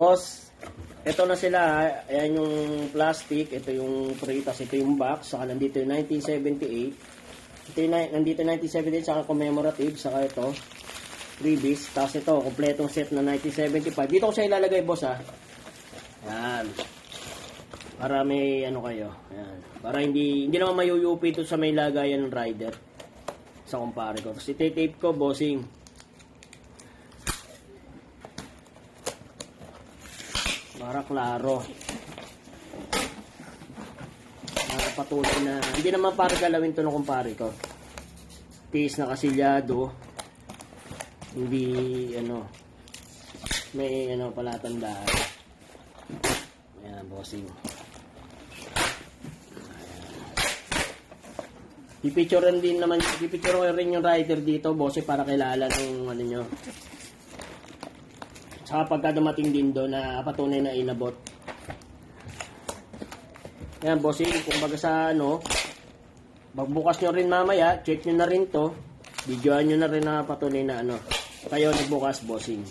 Boss, ito na sila. Ayan yung plastic, ito yung Pritas, ito yung box, saka nandito yung 1978. Ito yung, nandito 1978, saka commemorative, saka ito, freebies. Tapos ito, kompletong set na 1975. Dito ko siya ilalagay, boss, ha. Ayan. Para may ano kayo. Ayan. Para hindi naman mayuyupi ito sa may lagayan ng rider. Sa kumpare ko. Tapos iti-tape ko, bossing. Para klaro. Para patuloy na. Hindi naman para galawin to ng kumpare ko. Tiis na kasilyado. Hindi ano. May ano pala tandaan. Ayan, bossing. Pipicturean din naman, pipicturean rin yung rider dito, bossing, para kilala ng ano nyo. Saka pagka dumating din doon na patunay na inabot. Yan, bossing, kung baga sa ano, magbukas nyo rin mamaya, check nyo na rin to, videoan nyo na rin na patunay na ano, kayo nagbukas, bossing.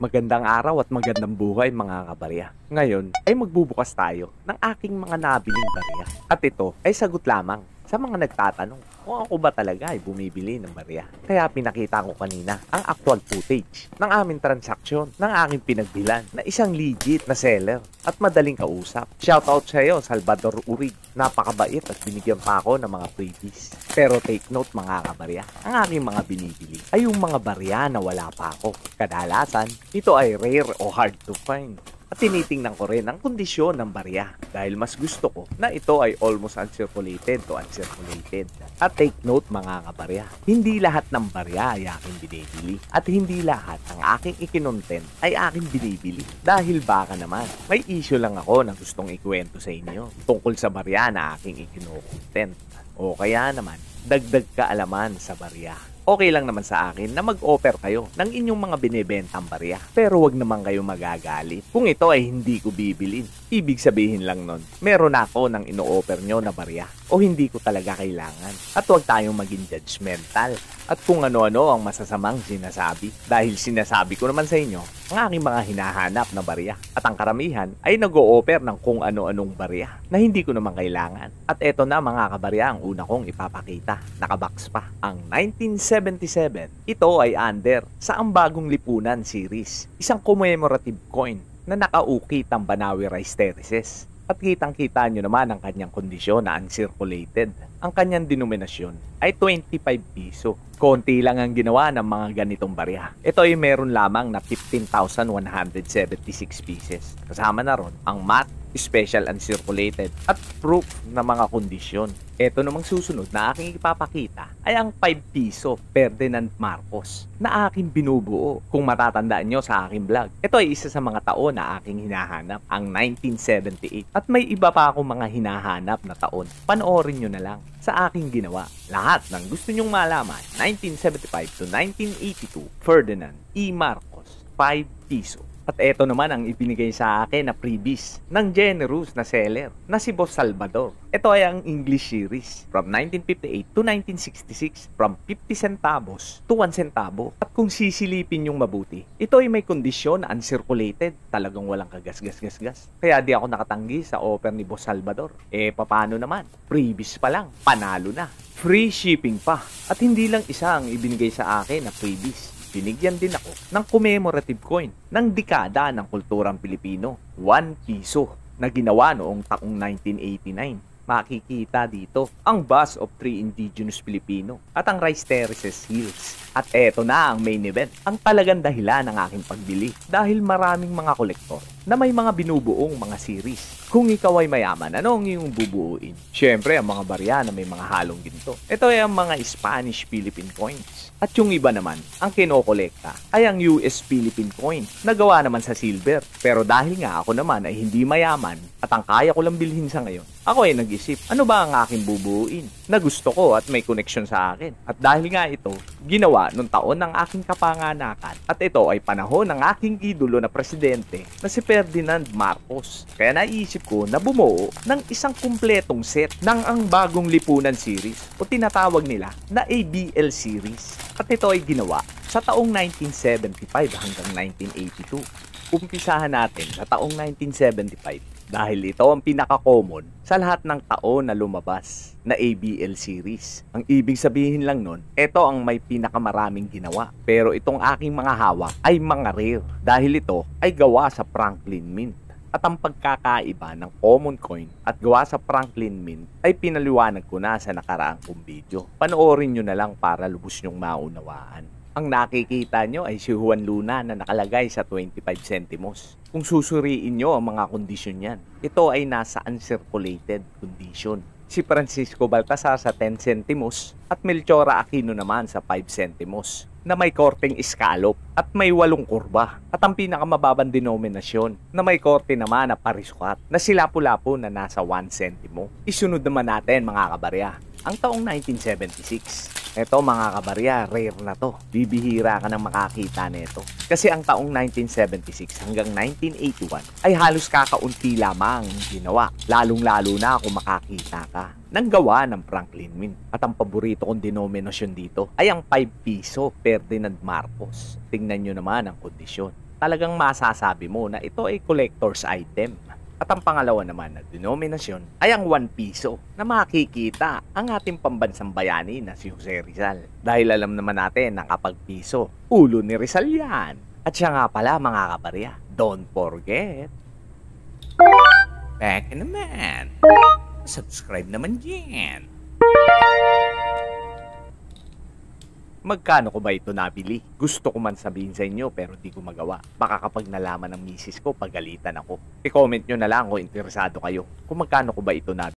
Magandang araw at magandang buhay mga kabarya. Ngayon ay magbubukas tayo ng aking mga nabiling barya. At ito ay sagot lamang sa mga nagtatanong kung ako ba talaga ay bumibili ng barya. Kaya pinakita ko kanina ang actual footage ng aming transaksyon ng aking pinagbilan na isang legit na seller at madaling kausap. Shoutout sa iyo, Salvador Urig. Napakabait at binigyan pa ako ng mga freebies. Pero take note mga kabarya, ang aking mga binibili ay yung mga barya na wala pa ako. Kadalasan, ito ay rare o hard to find. At tinitingnan ko rin ang kondisyon ng barya dahil mas gusto ko na ito ay almost uncirculated to uncirculated. At take note mga kabarya, hindi lahat ng barya ay aking binibili at hindi lahat ng aking ikinontent ay aking binibili. Dahil baka naman, may issue lang ako na gustong ikwento sa inyo tungkol sa barya na aking ikinocontent. O kaya naman, dagdag kaalaman sa barya. Okay lang naman sa akin na mag-offer kayo ng inyong mga binibentang barya. Pero wag naman kayo magagalit kung ito ay hindi ko bibilin. Ibig sabihin lang nun, meron ako ng ino-offer nyo na barya o hindi ko talaga kailangan. At wag tayong maging judgmental at kung ano-ano ang masasamang sinasabi. Dahil sinasabi ko naman sa inyo ang aking mga hinahanap na barya. At ang karamihan ay nag-o-offer ng kung ano-anong barya na hindi ko naman kailangan. At eto na mga kabarya ang una kong ipapakita. Nakabox pa. Ang 1977. Ito ay under sa ang bagong lipunan series. Isang commemorative coin na nakaukit ang Banawi Rice Terraces. At kitang-kita nyo naman ang kanyang kondisyon na uncirculated. Ang kanyang denominasyon ay 25 piso. Konti lang ang ginawa ng mga ganitong barya. Ito ay meron lamang na 15,176 pieces. Kasama na ron ang matte, special uncirculated at proof na mga kondisyon. Ito namang susunod na aking ipapakita ay ang 5 piso Ferdinand Marcos na aking binubuo. Kung matatandaan nyo sa aking vlog, ito ay isa sa mga taon na aking hinahanap, ang 1978. At may iba pa akong mga hinahanap na taon. Panoorin nyo na lang sa aking ginawa. Lahat ng gusto nyong malaman, 1975 to 1982, Ferdinand E. Marcos, 5 piso. At eto naman ang ibinigay sa akin na freebies ng generous na seller na si Boss Salvador. Ito ay ang English series from 1958 to 1966 from 50 centavos to 1 centavo. At kung sisilipin yung mabuti, ito ay may kondisyon na uncirculated. Talagang walang kagas-gas-gas-gas. Kaya di ako nakatanggi sa offer ni Boss Salvador. Paano naman? Freebies pa lang, panalo na. Free shipping pa. At hindi lang isa ang ibinigay sa akin na freebies. Binigyan din ako ng commemorative coin ng dekada ng kulturang Pilipino, 1 piso, na ginawa noong taong 1989. Makikita dito ang bust of 3 indigenous Filipino at ang Rice Terraces Hills. At eto na ang main event, ang talagang dahilan ng aking pagbili dahil maraming mga kolektor na may mga binubuong mga series. Kung ikaw ay mayaman, ano ang iyong bubuuin? Siyempre, ang mga barya na may mga halong ginto. Ito ay ang mga Spanish-Philippine coins. At yung iba naman, ang kinokolekta ay ang US-Philippine coin na gawa naman sa silver. Pero dahil nga ako naman ay hindi mayaman at ang kaya ko lang bilhin sa ngayon, ako ay nag-isip, ano ba ang aking bubuuin na gusto ko at may connection sa akin. At dahil nga ito, ginawa nung taon ng aking kapanganakan. At ito ay panahon ng aking idolo na presidente na si Ferdinand Marcos. Kaya naisip ko na bumuo ng isang kumpletong set ng ang bagong lipunan series o tinatawag nila na ABL series. At ito ay ginawa sa taong 1975 hanggang 1982. Umpisahan natin sa taong 1975 dahil ito ang pinaka-common sa lahat ng taon na lumabas na ABL series. Ang ibig sabihin lang nun, ito ang may pinakamaraming ginawa. Pero itong aking mga hawak ay mga rare dahil ito ay gawa sa Franklin Mint. At ang pagkakaiba ng common coin at gawa sa Franklin Mint ay pinaliwanag ko na sa nakaraang kong video. Panoorin nyo na lang para lubos nyong maunawaan. Ang nakikita nyo ay si Juan Luna na nakalagay sa 25 centimos. Kung susuriin nyo ang mga kondisyon yan, ito ay nasa uncirculated condition. Si Francisco Baltasar sa 10 centimos at Melchora Aquino naman sa 5 centimos na may korteng scallop at may 8 kurba. At ang pinakamababang denominasyon na may korte naman na parisukat na si Lapu-Lapu na nasa 1 centimo. Isunod naman natin mga kabarya, ang taong 1976. Ito mga kabarya, rare na to. Bibihira ka nang makakita nito. Kasi ang taong 1976 hanggang 1981 ay halos kakaunti lamang ginawa. Lalong-lalo na kung makakita ka ng gawa ng Franklin Mint. At ang paborito kong denominasyon dito ay ang 5 piso Ferdinand Marcos. Tingnan nyo naman ang kondisyon. Talagang masasabi mo na ito ay collector's item. At ang pangalawa naman na denominasyon ay ang 1 piso na makikita ang ating pambansang bayani na si Jose Rizal. Dahil alam naman natin na kapag piso, ulo ni Rizal yan. At siya nga pala mga kabarya, don't forget. Back naman. Subscribe naman dyan. Magkano ko ba ito nabili? Gusto ko man sabihin sa inyo pero di ko magawa. Baka kapag nalaman ng misis ko, pagalitan ako. I-comment nyo na lang kung interesado kayo kung magkano ko ba ito nabili.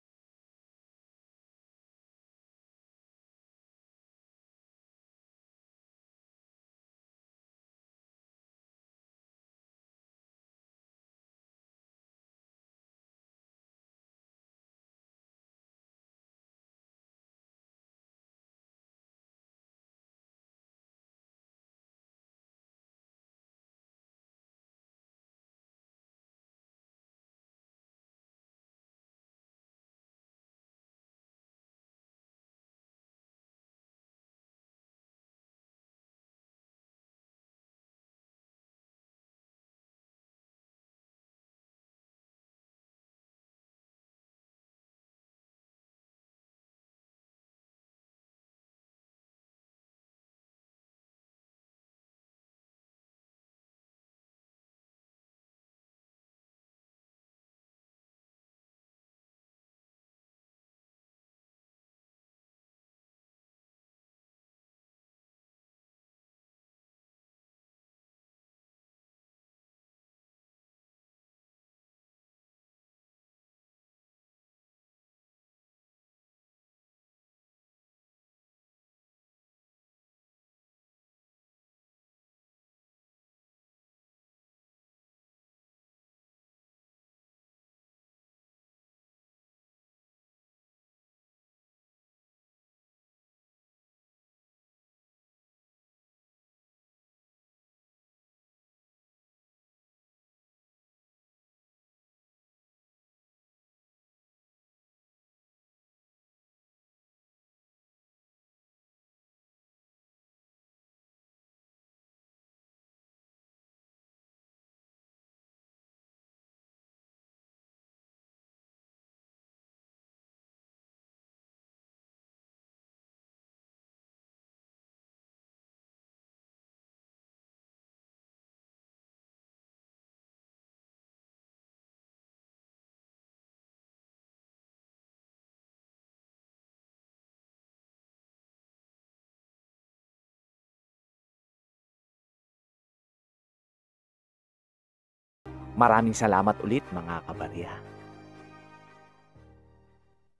Maraming salamat ulit mga kabarya.